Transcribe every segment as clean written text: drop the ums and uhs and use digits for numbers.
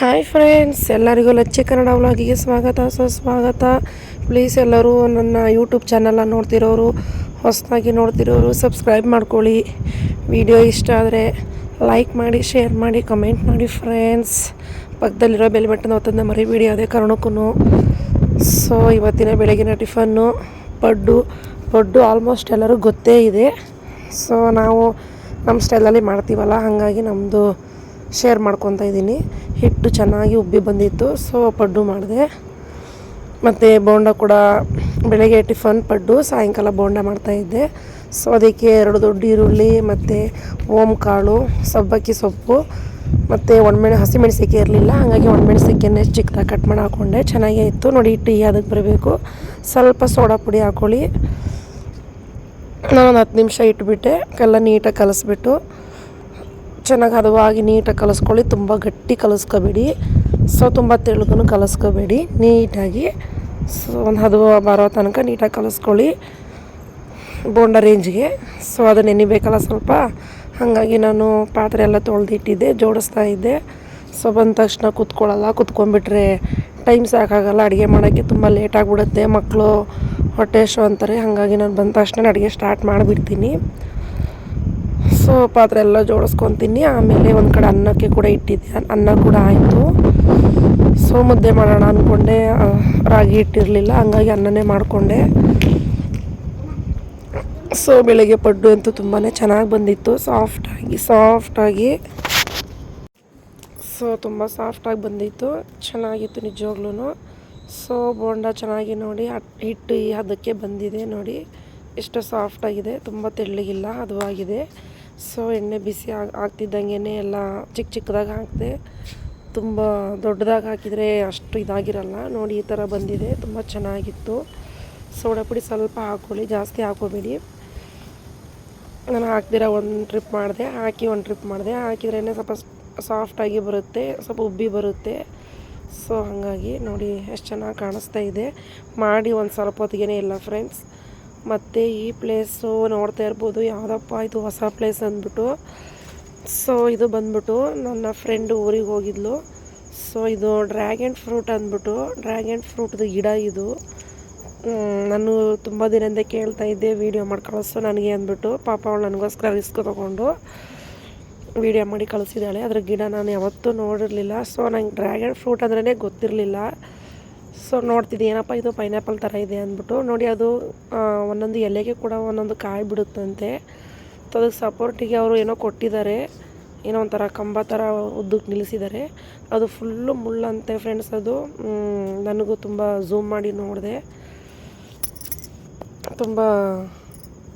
Hi friends, ಎಲ್ಲರಿಗೂ ಲಚ್ಚಿ ಕನ್ನಡ ವ್ಲಾಗಿಗೆ ಸ್ವಾಗತ ಸುಸ್ವಾಗತ. ಪ್ಲೀಸ್ ಎಲ್ಲರೂ ನನ್ನ ಯೂಟ್ಯೂಬ್ ಚಾನಲ್ನ ನೋಡ್ತಿರೋರು, ಹೊಸದಾಗಿ ನೋಡ್ತಿರೋರು ಸಬ್ಸ್ಕ್ರೈಬ್ ಮಾಡ್ಕೊಳ್ಳಿ. ವಿಡಿಯೋ ಇಷ್ಟ ಆದರೆ ಲೈಕ್ ಮಾಡಿ, ಶೇರ್ ಮಾಡಿ, ಕಮೆಂಟ್ ಮಾಡಿ ಫ್ರೆಂಡ್ಸ್. ಪಕ್ಕದಲ್ಲಿರೋ ಬೆಲ್ ಬಟನ್ ಒತ್ತೋದನ್ನ ಮರಿಬೇಡಿ ಯಾವುದೇ ಕಾರಣಕ್ಕೂ. ಸೊ ಇವತ್ತಿನ ಬೆಳಗಿನ ಟಿಫನ್ನು ಪಡ್ಡು ಆಲ್ಮೋಸ್ಟ್ ಎಲ್ಲರೂ ಗೊತ್ತೇ ಇದೆ. ಸೊ ನಾವು ನಮ್ಮ ಸ್ಟೈಲಲ್ಲಿ ಮಾಡ್ತೀವಲ್ಲ, ಹಾಗಾಗಿ ನಮ್ಮದು ಶೇರ್ ಮಾಡ್ಕೊತಾ ಇದ್ದೀನಿ. ಹಿಟ್ಟು ಚೆನ್ನಾಗಿ ಉಬ್ಬಿ ಬಂದಿತ್ತು, ಸೊ ಪಡ್ಡು ಮಾಡಿದೆ. ಮತ್ತು ಬೋಂಡ ಕೂಡ ಬೆಳಗ್ಗೆ ಟಿಫನ್ ಪಡ್ಡು, ಸಾಯಂಕಾಲ ಬೋಂಡ ಮಾಡ್ತಾಯಿದ್ದೆ. ಸೊ ಅದಕ್ಕೆ 2 ದೊಡ್ಡ ಈರುಳ್ಳಿ ಮತ್ತು ಓಮ್ ಕಾಳು, ಸಬ್ಬಕ್ಕಿ ಸೊಪ್ಪು ಮತ್ತು ಹಸಿಮೆಣಸಿಗೆ ಇರಲಿಲ್ಲ, ಹಾಗಾಗಿ ಒಣಮೆಣಸಿಗೆನೇ ಚಿಕ್ಕದಾಗಿ ಕಟ್ ಮಾಡಿ ಹಾಕ್ಕೊಂಡೆ. ಚೆನ್ನಾಗೇ ಇತ್ತು ನೋಡಿ. ಹಿಟ್ಟು ಅದಕ್ಕೆ ಬರಬೇಕು. ಸ್ವಲ್ಪ ಸೋಡಾ ಪುಡಿ ಹಾಕ್ಕೊಳ್ಳಿ. ನಾನು 10 ನಿಮಿಷ ಇಟ್ಬಿಟ್ಟೆ. ಎಲ್ಲ ನೀಟಾಗಿ ಕಲಿಸ್ಬಿಟ್ಟು ಚೆನ್ನಾಗಿ ಹದವಾಗಿ ನೀಟಾಗಿ ಕಲಿಸ್ಕೊಳ್ಳಿ. ತುಂಬ ಗಟ್ಟಿ ಕಲಿಸ್ಕೋಬೇಡಿ, ಸೊ ತುಂಬ ತೆಳುಗೂ ಕಲಿಸ್ಕೋಬೇಡಿ. ನೀಟಾಗಿ ಸೊ ಒಂದು ಹದವ ಬರೋ ತನಕ ನೀಟಾಗಿ ಕಲಿಸ್ಕೊಳ್ಳಿ ಬೋಂಡ ರೇಂಜ್ಗೆ. ಸೊ ಅದು ನೆನಿಬೇಕಲ್ಲ ಸ್ವಲ್ಪ, ಹಾಗಾಗಿ ನಾನು ಪಾತ್ರೆ ಎಲ್ಲ ತೊಳೆದಿಟ್ಟಿದ್ದೆ, ಜೋಡಿಸ್ತಾ ಇದ್ದೆ. ಸೊ ಬಂದ ತಕ್ಷಣ ಕುತ್ಕೊಂಡ್ಬಿಟ್ರೆ ಟೈಮ್ ಸಾಕಾಗಲ್ಲ. ಅಡುಗೆ ಮಾಡೋಕ್ಕೆ ತುಂಬ ಲೇಟ್ ಆಗಿಬಿಡುತ್ತೆ, ಮಕ್ಕಳು ಹೊಟ್ಟೆ ಹಸಿವು ಅಂತಾರೆ. ಹಾಗಾಗಿ ನಾನು ಬಂದ ತಕ್ಷಣ ಅಡುಗೆ ಸ್ಟಾರ್ಟ್ ಮಾಡಿಬಿಡ್ತೀನಿ. ಸೊ ಪಾತ್ರೆ ಎಲ್ಲ ಜೋಡಿಸ್ಕೊತೀನಿ. ಆಮೇಲೆ ಒಂದು ಕಡೆ ಅನ್ನಕ್ಕೆ ಕೂಡ ಇಟ್ಟಿದ್ದೆ, ಅನ್ನ ಕೂಡ ಆಯಿತು. ಸೊ ಮುದ್ದೆ ಮಾಡೋಣ ಅಂದ್ಕೊಂಡೆ, ರಾಗಿ ಹಿಟ್ಟಿರಲಿಲ್ಲ, ಹಂಗಾಗಿ ಅನ್ನನೇ ಮಾಡಿಕೊಂಡೆ. ಸೊ ಬೆಳಗ್ಗೆ ಪಡ್ಡು ಅಂತೂ ತುಂಬಾ ಚೆನ್ನಾಗಿ ಬಂದಿತ್ತು, ಸಾಫ್ಟಾಗಿ. ಸೊ ತುಂಬ ಸಾಫ್ಟಾಗಿ ಬಂದಿತ್ತು, ಚೆನ್ನಾಗಿತ್ತು ನಿಜವಾಗ್ಲೂ. ಸೊ ಬೋಂಡ ಚೆನ್ನಾಗಿ ನೋಡಿ ಹಿಟ್ಟು ಅದಕ್ಕೆ ಬಂದಿದೆ ನೋಡಿ, ಎಷ್ಟು ಸಾಫ್ಟಾಗಿದೆ, ತುಂಬ ತೆಳ್ಳಗಿಲ್ಲ, ಹದವಾಗಿದೆ. ಸೊ ಎಣ್ಣೆ ಬಿಸಿ ಆಗ್ತಿದ್ದಂಗೆ ಎಲ್ಲ ಚಿಕ್ಕದಾಗಿ ಹಾಕಿದೆ. ತುಂಬ ದೊಡ್ಡದಾಗಿ ಹಾಕಿದರೆ ಅಷ್ಟು ಇದಾಗಿರಲ್ಲ ನೋಡಿ. ಈ ಥರ ಬಂದಿದೆ, ತುಂಬ ಚೆನ್ನಾಗಿತ್ತು. ಸೋಡಾ ಪುಡಿ ಸ್ವಲ್ಪ ಹಾಕ್ಕೊಳ್ಳಿ, ಜಾಸ್ತಿ ಹಾಕೋಬೇಡಿ. ನಾನು ಹಾಕ್ದಿರ ಒಂದು ಟ್ರಿಪ್ ಮಾಡಿದೆ, ಒಂದು ಟ್ರಿಪ್ ಮಾಡಿದೆ. ಹಾಕಿದ್ರೇ ಸ್ವಲ್ಪ ಸಾಫ್ಟಾಗಿ ಬರುತ್ತೆ, ಸ್ವಲ್ಪ ಉಬ್ಬಿ ಬರುತ್ತೆ. ಸೊ ಹಾಗಾಗಿ ನೋಡಿ ಎಷ್ಟು ಚೆನ್ನಾಗಿ ಕಾಣಿಸ್ತಾ ಇದೆ. ಮಾಡಿ ಒಂದು ಸ್ವಲ್ಪ ಹೊತ್ತಿಗೆ ಇಲ್ಲ ಫ್ರೆಂಡ್ಸ್. ಮತ್ತು ಈ ಪ್ಲೇಸು ನೋಡ್ತಾ ಇರ್ಬೋದು, ಯಾವುದಪ್ಪ ಇದು ಹೊಸ ಪ್ಲೇಸ್ ಅಂದ್ಬಿಟ್ಟು. ಸೊ ಇದು ಬಂದ್ಬಿಟ್ಟು ನನ್ನ ಫ್ರೆಂಡು ಊರಿಗೆ ಹೋಗಿದ್ಲು. ಸೊ ಇದು ಡ್ರ್ಯಾಗನ್ ಫ್ರೂಟ್ ಅಂದ್ಬಿಟ್ಟು, ಡ್ರ್ಯಾಗನ್ ಫ್ರೂಟ್ದು ಗಿಡ ಇದು. ನಾನು ತುಂಬ ದಿನದಿಂದ ಕೇಳ್ತಾ ಇದ್ದೆ ವೀಡಿಯೋ ಮಾಡಿ ಕಳಿಸು ನನಗೆ ಅಂದ್ಬಿಟ್ಟು. ಪಾಪ ಅವಳು ನನಗೋಸ್ಕರ ರಿಸ್ಕ್ ತೊಗೊಂಡು ವೀಡಿಯೋ ಮಾಡಿ ಕಳಿಸಿದ್ದಾಳೆ. ಅದ್ರ ಗಿಡ ನಾನು ಯಾವತ್ತೂ ನೋಡಿರಲಿಲ್ಲ. ಸೊ ನಂಗೆ ಡ್ರ್ಯಾಗನ್ ಫ್ರೂಟ್ ಅಂದ್ರೇ ಗೊತ್ತಿರಲಿಲ್ಲ. ಸೊ ನೋಡ್ತಿದ್ದೆ, ಏನಪ್ಪ ಇದು ಪೈನಾಪಲ್ ಥರ ಇದೆ ಅಂದ್ಬಿಟ್ಟು. ನೋಡಿ ಅದು ಒಂದೊಂದು ಎಲೆಗೆ ಕೂಡ ಒಂದೊಂದು ಕಾಯಿ ಬಿಡುತ್ತಂತೆ. ಸೊ ಅದಕ್ಕೆ ಸಪೋರ್ಟಿಗೆ ಅವರು ಏನೋ ಕೊಟ್ಟಿದ್ದಾರೆ, ಏನೋ ಒಂಥರ ಕಂಬ ಥರ ಉದ್ದಕ್ಕೆ ನಿಲ್ಲಿಸಿದ್ದಾರೆ. ಅದು ಫುಲ್ಲು ಮುಳ್ಳಂತೆ ಫ್ರೆಂಡ್ಸ್. ಅದು ನನಗೂ ತುಂಬ ಝೂಮ್ ಮಾಡಿ ನೋಡಿದೆ, ತುಂಬ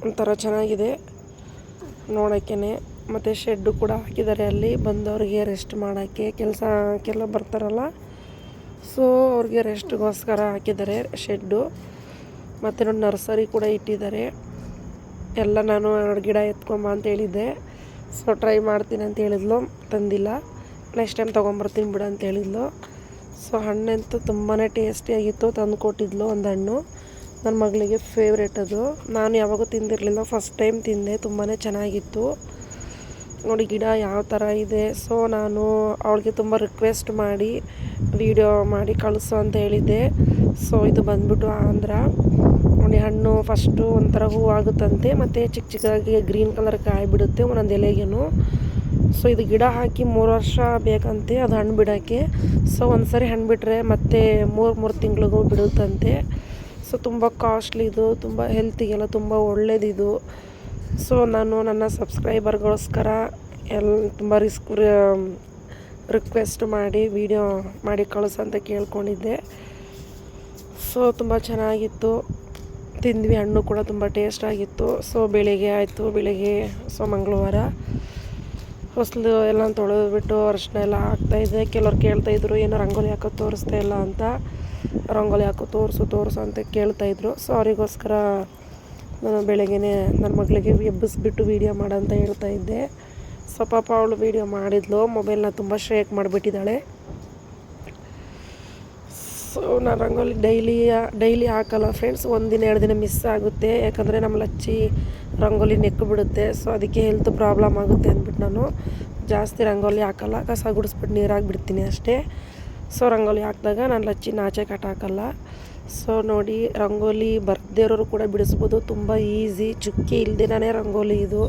ಒಂಥರ ಚೆನ್ನಾಗಿದೆ ನೋಡೋಕ್ಕೇ. ಮತ್ತು ಶೆಡ್ಡು ಕೂಡ ಹಾಕಿದ್ದಾರೆ ಅಲ್ಲಿ, ಬಂದವ್ರಿಗೆ ರೆಸ್ಟ್ ಮಾಡೋಕ್ಕೆ, ಕೆಲಸಕ್ಕೆಲ್ಲ ಬರ್ತಾರಲ್ಲ, ಸೊ ಅವ್ರಿಗೆ ರೆಸ್ಟ್ಗೋಸ್ಕರ ಹಾಕಿದ್ದಾರೆ ಶೆಡ್ಡು. ಮತ್ತು ನೋಡಿ ನರ್ಸರಿ ಕೂಡ ಇಟ್ಟಿದ್ದಾರೆ ಎಲ್ಲ. ನಾನು 2 ಗಿಡ ಎತ್ಕೊಂಬ ಅಂತ ಹೇಳಿದ್ದೆ. ಸೊ ಟ್ರೈ ಮಾಡ್ತೀನಿ ಅಂತ ಹೇಳಿದ್ಲು, ತಂದಿಲ್ಲ. ನೆಕ್ಸ್ಟ್ ಟೈಮ್ ತೊಗೊಂಬರ್ತೀನಿ ಬಿಡು ಅಂತ ಹೇಳಿದ್ಲು. ಸೊ ಹಣ್ಣಂತೂ ತುಂಬಾ ಟೇಸ್ಟಿಯಾಗಿತ್ತು, ತಂದು ಕೊಟ್ಟಿದ್ಲು ಒಂದು ಹಣ್ಣು. ನನ್ನ ಮಗಳಿಗೆ ಫೇವ್ರೇಟ್ ಅದು, ನಾನು ಯಾವಾಗೂ ತಿಂದಿರಲಿಲ್ಲ, ಫಸ್ಟ್ ಟೈಮ್ ತಿಂದೆ, ತುಂಬಾ ಚೆನ್ನಾಗಿತ್ತು ನೋಡಿ. ಗಿಡ ಯಾವ ಥರ ಇದೆ. ಸೊ ನಾನು ಅವಳಿಗೆ ತುಂಬ ರಿಕ್ವೆಸ್ಟ್ ಮಾಡಿ ವಿಡಿಯೋ ಮಾಡಿ ಕಳಿಸು ಅಂತ ಹೇಳಿದ್ದೆ. ಸೊ ಇದು ಬಂದ್ಬಿಟ್ಟು ಆಂಧ್ರ ನೋಡಿ. ಹಣ್ಣು ಫಸ್ಟು ಒಂಥರ ಹೂ ಆಗುತ್ತಂತೆ, ಮತ್ತು ಚಿಕ್ಕದಾಗಿ ಗ್ರೀನ್ ಕಲರ್ ಕಾಯಿ ಬಿಡುತ್ತೆ ಒಂದೊಂದು ಎಲೆಗೇನು. ಸೊ ಇದು ಗಿಡ ಹಾಕಿ 3 ವರ್ಷ ಬೇಕಂತೆ ಅದು ಹಣ್ಣು ಬಿಡೋಕ್ಕೆ. ಸೊ ಒಂದು ಸರಿ ಹಣ್ಣು ಬಿಟ್ಟರೆ ಮತ್ತೆ 3 ತಿಂಗಳಿಗೂ ಬಿಡುತ್ತಂತೆ. ಸೊ ತುಂಬ ಕಾಸ್ಟ್ಲಿ ಇದು, ತುಂಬ ಹೆಲ್ತಿಗೆಲ್ಲ ತುಂಬ ಒಳ್ಳೇದಿದು. ಸೊ ನಾನು ನನ್ನ ಸಬ್ಸ್ಕ್ರೈಬರ್ಗೋಸ್ಕರ ತುಂಬ ರಿಕ್ವೆಸ್ಟ್ ಮಾಡಿ ವಿಡಿಯೋ ಮಾಡಿ ಕಳಿಸು ಅಂತ ಕೇಳ್ಕೊಂಡಿದ್ದೆ. ಸೊ ತುಂಬ ಚೆನ್ನಾಗಿತ್ತು, ತಿಂದ್ವಿ. ಹಣ್ಣು ಕೂಡ ತುಂಬ ಟೇಸ್ಟಾಗಿತ್ತು. ಸೊ ಬೆಳಿಗ್ಗೆ ಸೊ ಮಂಗಳವಾರ ಹೊಸಲು ಎಲ್ಲ ತೊಳೆದ್ಬಿಟ್ಟು ಅರಿಶಿನ ಎಲ್ಲ ಹಾಕ್ತಾಯಿದ್ದೆ. ಕೆಲವ್ರು ಕೇಳ್ತಾಯಿದ್ರು ಏನೋ ರಂಗೋಲಿ ಹಾಕೋ ತೋರಿಸ್ತಾ ಇಲ್ಲ ಅಂತ, ರಂಗೋಲಿ ಹಾಕೋ ತೋರಿಸು ಅಂತ ಕೇಳ್ತಾಯಿದ್ರು. ಸೊ ಅವರಿಗೋಸ್ಕರ ನಾನು ಬೆಳಗ್ಗೆ ನನ್ನ ಮಗಳಿಗೆ ಎಬ್ಬಿಸ್ಬಿಟ್ಟು ವೀಡಿಯೋ ಮಾಡಂತ ಹೇಳ್ತಾಯಿದ್ದೆ. ಸೊ ಪಾಪ ಅವಳು ವೀಡಿಯೋ ಮಾಡಿದ್ಲು, ಮೊಬೈಲ್ನ ತುಂಬ ಶೇಕ್ ಮಾಡಿಬಿಟ್ಟಿದ್ದಾಳೆ. ಸೊ ನಾನು ರಂಗೋಲಿ ಡೈಲಿ ಹಾಕಲ್ಲ ಫ್ರೆಂಡ್ಸ್, 1 ದಿನ 2 ದಿನ ಮಿಸ್ ಆಗುತ್ತೆ. ಯಾಕಂದರೆ ನಮ್ಮ ಲಚ್ಚಿ ರಂಗೋಲಿ ನೆಕ್ಕು ಬಿಡುತ್ತೆ. ಸೊ ಅದಕ್ಕೆ ಹೆಲ್ತ್ ಪ್ರಾಬ್ಲಮ್ ಆಗುತ್ತೆ ಅಂದ್ಬಿಟ್ಟು ನಾನು ಜಾಸ್ತಿ ರಂಗೋಲಿ ಹಾಕಲ್ಲ, ಕಸ ಗುಡಿಸ್ಬಿಟ್ಟು ನೀರಾಗಿ ಬಿಡ್ತೀನಿ ಅಷ್ಟೇ. ಸೊ ರಂಗೋಲಿ ಹಾಕಿದಾಗ ನಾನು ಲಚ್ಚಿನ ಆಚೆ ಕಟ್ ಹಾಕಲ್ಲ. ಸೊ ನೋಡಿ, ರಂಗೋಲಿ ಬರ್ದೇ ಇರೋರು ಕೂಡ ಬಿಡಿಸ್ಬೋದು, ತುಂಬ ಈಸಿ. ಚುಕ್ಕಿ ಇಲ್ದಿನೇ ರಂಗೋಲಿ ಇದು.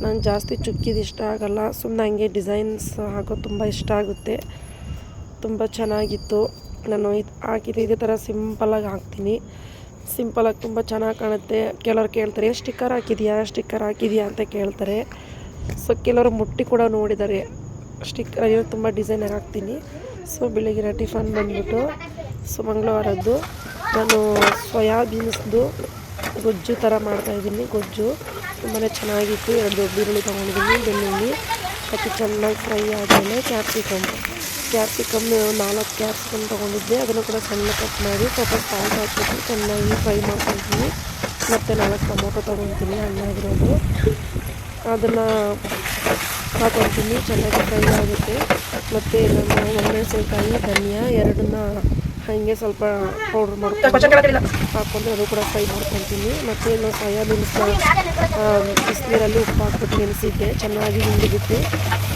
ನಂಗೆ ಜಾಸ್ತಿ ಚುಕ್ಕಿದು ಇಷ್ಟ ಆಗಲ್ಲ, ಸುಮ್ಮನೆ ಹಂಗೆ ಡಿಸೈನ್ಸ್ ಹಾಕೋದು ತುಂಬ ಇಷ್ಟ ಆಗುತ್ತೆ. ತುಂಬ ಚೆನ್ನಾಗಿತ್ತು. ನಾನು ಇದು ಹಾಕಿದ್ದು ಇದೇ ಥರ ಸಿಂಪಲಾಗಿ ಹಾಕ್ತೀನಿ. ಸಿಂಪಲಾಗಿ ತುಂಬ ಚೆನ್ನಾಗಿ ಕಾಣುತ್ತೆ. ಕೆಲವ್ರು ಕೇಳ್ತಾರೆ ಸ್ಟಿಕ್ಕರ್ ಹಾಕಿದೆಯಾ ಅಂತ ಕೇಳ್ತಾರೆ. ಸೊ ಕೆಲವರು ಮುಟ್ಟಿ ಕೂಡ ನೋಡಿದ್ದಾರೆ. ಸ್ಟಿಕ್ಕರ್ ತುಂಬ ಡಿಸೈನಾಗಿ ಹಾಕ್ತೀನಿ. ಸೊ ಬೆಳಗಿನ ಟಿಫನ್ ಬಂದ್ಬಿಟ್ಟು ಮಂಗಳವಾರದ್ದು ನಾನು ಸೋಯಾಬೀನ್ಸ್ದು ಗೊಜ್ಜು ಥರ ಮಾಡ್ತಾಯಿದ್ದೀನಿ. ಗೊಜ್ಜು ತುಂಬಾ ಚೆನ್ನಾಗಿತ್ತು. 2 ದೊಡ್ಡ ಈರುಳ್ಳಿ ತೊಗೊಂಡಿದ್ದೀನಿ, ಬೆಳ್ಳುಳ್ಳಿ ಮತ್ತು ಚೆನ್ನಾಗಿ ಫ್ರೈ ಆದಮೇಲೆ ಕ್ಯಾಪ್ಸಿಕಮ್ 4 ಕ್ಯಾಪ್ಸಿಕಮ್ ತೊಗೊಂಡಿದ್ದೆ. ಅದನ್ನು ಕೂಡ ಸಣ್ಣ ಕಟ್ ಮಾಡಿ ಸ್ವಲ್ಪ ಸಾಲ್ಟ್ ಹಾಕ್ಬಿಟ್ಟು ಚೆನ್ನಾಗಿ ಫ್ರೈ ಮಾಡ್ಕೊತೀನಿ. ಮತ್ತು 4 ಟೊಮೊಟೊ ತೊಗೊತೀನಿ, ಹಣ್ಣಾಗಿರೋದು. ಅದನ್ನು ಹಾಕೊತೀನಿ, ಚೆನ್ನಾಗಿ ಫ್ರೈ ಆಗುತ್ತೆ. ಮತ್ತು ನಾನು ಒಣಮೆಣಸಿನ್ಕಾಯಿ, ಧನಿಯಾ ಎರಡನ್ನ ಹಾಗೆ ಸ್ವಲ್ಪ ಪೌಡ್ರ್ ಮಾಡ್ಕೊಂಡು ಹಾಕ್ಕೊಂಡು ಅದು ಕೂಡ ಫ್ರೈ ಮಾಡ್ಕೊತೀನಿ. ಮತ್ತು ನಾನು ಸೋಯಾಬೀನ್ಸ್ನ ಬಿಸಿನೀರಲ್ಲಿ ಉಪ್ಪು ಹಾಕ್ಬಿಟ್ಟು ನೆನೆಸಿದ್ದೆ, ಚೆನ್ನಾಗಿ ಹಿಂಡಿಬಿಟ್ಟು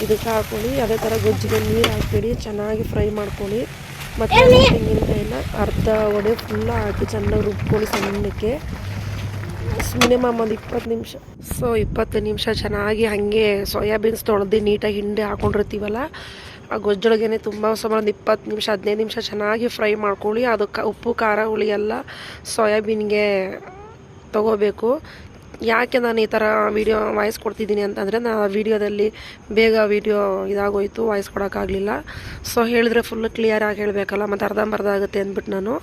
ಇದಕ್ಕೆ ಹಾಕ್ಕೊಳ್ಳಿ. ಅದೇ ಥರ ಗೊಜ್ಜಿಗೆ ನೀರು ಹಾಕ್ಬಿಡಿ, ಚೆನ್ನಾಗಿ ಫ್ರೈ ಮಾಡ್ಕೊಳ್ಳಿ. ಮತ್ತು ತೆಂಗಿನಕಾಯಿನ ಅರ್ಧ ಒಡೆ ಫುಲ್ಲ ಹಾಕಿ ಚೆನ್ನಾಗಿ ರುಬ್ಕೊಳ್ಳಿ ಸಣ್ಣಕ್ಕೆ. ಮಿನಿಮಮ್ ಒಂದು 20 ನಿಮಿಷ. ಸೊ 20 ನಿಮಿಷ ಚೆನ್ನಾಗಿ ಹಾಗೆ ಸೋಯಾಬೀನ್ಸ್ ತೊಳೆದು ನೀಟಾಗಿ ಹಿಂಡಿ ಹಾಕ್ಕೊಂಡಿರ್ತೀವಲ್ಲ, ಆ ಗೊಜ್ಜೊಳಗೇ ತುಂಬ ಸುಮಾರು ಒಂದು 20 ನಿಮಿಷ 15 ನಿಮಿಷ ಚೆನ್ನಾಗಿ ಫ್ರೈ ಮಾಡ್ಕೊಳ್ಳಿ. ಅದಕ್ಕೆ ಉಪ್ಪು ಖಾರ ಹುಳಿ ಎಲ್ಲ ಸೋಯಾಬೀನ್ಗೆ ತಗೋಬೇಕು. ಯಾಕೆ ನಾನು ಈ ಥರ ವೀಡಿಯೋ ವಾಯ್ಸ್ ಕೊಡ್ತಿದ್ದೀನಿ ಅಂತಂದರೆ, ನಾನು ವೀಡಿಯೋದಲ್ಲಿ ಬೇಗ ವೀಡಿಯೋ ಇದಾಗೋಯಿತು, ವಾಯ್ಸ್ ಕೊಡೋಕ್ಕಾಗಲಿಲ್ಲ. ಸೊ ಹೇಳಿದ್ರೆ ಫುಲ್ಲು ಕ್ಲಿಯರಾಗಿ ಹೇಳಬೇಕಲ್ಲ, ಮತ್ತು ಅರ್ಧಂಬರ್ಧ ಆಗುತ್ತೆ ಅಂದ್ಬಿಟ್ಟು ನಾನು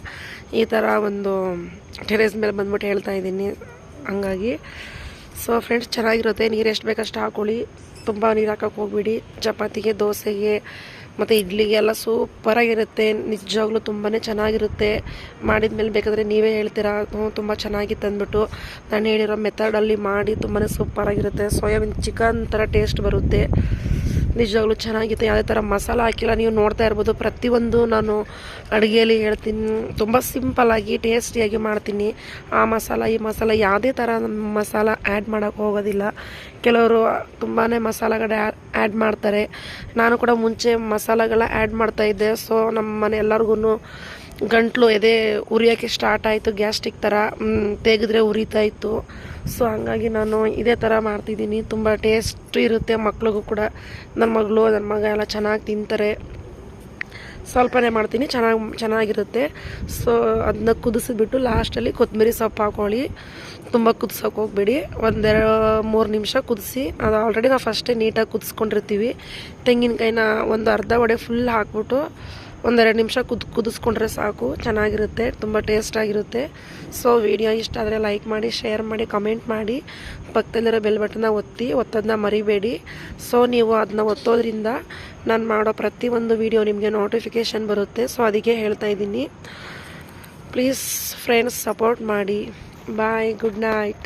ಈ ಥರ ಒಂದು ಟೆರೇಸ್ ಮೇಲೆ ಬಂದ್ಬಿಟ್ಟು ಹೇಳ್ತಾಯಿದ್ದೀನಿ. ಹಂಗಾಗಿ ಸೊ ಫ್ರೆಂಡ್ಸ್, ಚೆನ್ನಾಗಿರುತ್ತೆ. ನೀರು ಎಷ್ಟು ಬೇಕಷ್ಟು ಹಾಕ್ಕೊಳ್ಳಿ, ತುಂಬ ನೀರು ಹಾಕೋಕ್ಕೆ ಹೋಗ್ಬಿಡಿ. ಚಪಾತಿಗೆ, ದೋಸೆಗೆ ಮತ್ತು ಇಡ್ಲಿಗೆ ಎಲ್ಲ ಸೂಪರಾಗಿರುತ್ತೆ. ನಿಜವಾಗ್ಲೂ ತುಂಬಾ ಚೆನ್ನಾಗಿರುತ್ತೆ. ಮಾಡಿದ ಮೇಲೆ ಬೇಕಾದರೆ ನೀವೇ ಹೇಳ್ತೀರಾ ತುಂಬ ಚೆನ್ನಾಗಿತ್ತು ಅಂದ್ಬಿಟ್ಟು. ನಾನು ಹೇಳಿರೋ ಮೆಥಡಲ್ಲಿ ಮಾಡಿ ತುಂಬಾ ಸೂಪರಾಗಿರುತ್ತೆ. ಸೋಯಾಬೀನ್ ಚಿಕನ್ ಥರ ಟೇಸ್ಟ್ ಬರುತ್ತೆ. ನಿಜವಾಗ್ಲೂ ಚೆನ್ನಾಗಿತ್ತು. ಯಾವುದೇ ಥರ ಮಸಾಲ ಹಾಕಿಲ್ಲ. ನೀವು ನೋಡ್ತಾ ಇರ್ಬೋದು, ಪ್ರತಿಯೊಂದು ನಾನು ಅಡುಗೆಯಲ್ಲಿ ಹೇಳ್ತೀನಿ. ತುಂಬ ಸಿಂಪಲ್ಲಾಗಿ ಟೇಸ್ಟಿಯಾಗಿ ಮಾಡ್ತೀನಿ. ಆ ಮಸಾಲ ಈ ಮಸಾಲ ಯಾವುದೇ ಥರ ಮಸಾಲ ಆ್ಯಡ್ ಮಾಡೋಕ್ಕೆ ಹೋಗೋದಿಲ್ಲ. ಕೆಲವರು ತುಂಬಾ ಮಸಾಲೆಗಳು ಆ್ಯಡ್ ಮಾಡ್ತಾರೆ. ನಾನು ಕೂಡ ಮುಂಚೆ ಮಸಾಲೆಗಳ ಆ್ಯಡ್ ಮಾಡ್ತಾಯಿದ್ದೆ. ಸೊ ನಮ್ಮ ಮನೆ ಎಲ್ಲರಿಗೂ ಗಂಟ್ಲು ಎದೆ ಉರಿಯೋಕ್ಕೆ ಸ್ಟಾರ್ಟ್ ಆಯಿತು, ಗ್ಯಾಸ್ಟ್ರಿಕ್ ಥರ ತೆಗೆದ್ರೆ ಉರಿತಾ ಇತ್ತು. ಸೊ ಹಂಗಾಗಿ ನಾನು ಇದೇ ಥರ ಮಾಡ್ತಿದ್ದೀನಿ. ತುಂಬ ಟೇಸ್ಟ್ ಇರುತ್ತೆ. ಮಕ್ಳಿಗೂ ಕೂಡ, ನನ್ನ ಮಗಳು ನನ್ನ ಮಗ ಎಲ್ಲ ಚೆನ್ನಾಗಿ ತಿಂತಾರೆ. ಸ್ವಲ್ಪನೇ ಮಾಡ್ತೀನಿ, ಚೆನ್ನಾಗಿರುತ್ತೆ. ಸೊ ಅದನ್ನ ಕುದಿಸಿಬಿಟ್ಟು ಲಾಸ್ಟಲ್ಲಿ ಕೊತ್ತಂಬರಿ ಸೊಪ್ಪು ಹಾಕ್ಕೊಳ್ಳಿ. ತುಂಬ ಕುದಿಸೋಕೆ ಹೋಗ್ಬೇಡಿ. 1-3 ನಿಮಿಷ ಕುದಿಸಿ. ಅದು ಆಲ್ರೆಡಿ ನಾವು ಫಸ್ಟೇ ನೀಟಾಗಿ ಕುದಿಸ್ಕೊಂಡಿರ್ತೀವಿ. ತೆಂಗಿನಕಾಯಿನ ಒಂದು ಅರ್ಧ ಒಡೆ ಫುಲ್ ಹಾಕ್ಬಿಟ್ಟು 1-2 ನಿಮಿಷ ಕುದಿಸ್ಕೊಂಡ್ರೆ ಸಾಕು. ಚೆನ್ನಾಗಿರುತ್ತೆ, ತುಂಬ ಟೇಸ್ಟಾಗಿರುತ್ತೆ. ಸೊ ವಿಡಿಯೋ ಇಷ್ಟ ಆದರೆ ಲೈಕ್ ಮಾಡಿ, ಶೇರ್ ಮಾಡಿ, ಕಮೆಂಟ್ ಮಾಡಿ. ಪಕ್ಕದಲ್ಲಿರೋ ಬೆಲ್ ಬಟನ್ನ ಒತ್ತೋದನ್ನ ಮರಿಬೇಡಿ. ಸೊ ನೀವು ಅದನ್ನ ಒತ್ತೋದ್ರಿಂದ ನಾನು ಮಾಡೋ ಪ್ರತಿಯೊಂದು ವಿಡಿಯೋ ನಿಮಗೆ ನೋಟಿಫಿಕೇಷನ್ ಬರುತ್ತೆ. ಸೊ ಅದಕ್ಕೆ ಹೇಳ್ತಾ ಇದ್ದೀನಿ. ಪ್ಲೀಸ್ ಫ್ರೆಂಡ್ಸ್, ಸಪೋರ್ಟ್ ಮಾಡಿ. ಬಾಯ್, ಗುಡ್ ನೈಟ್.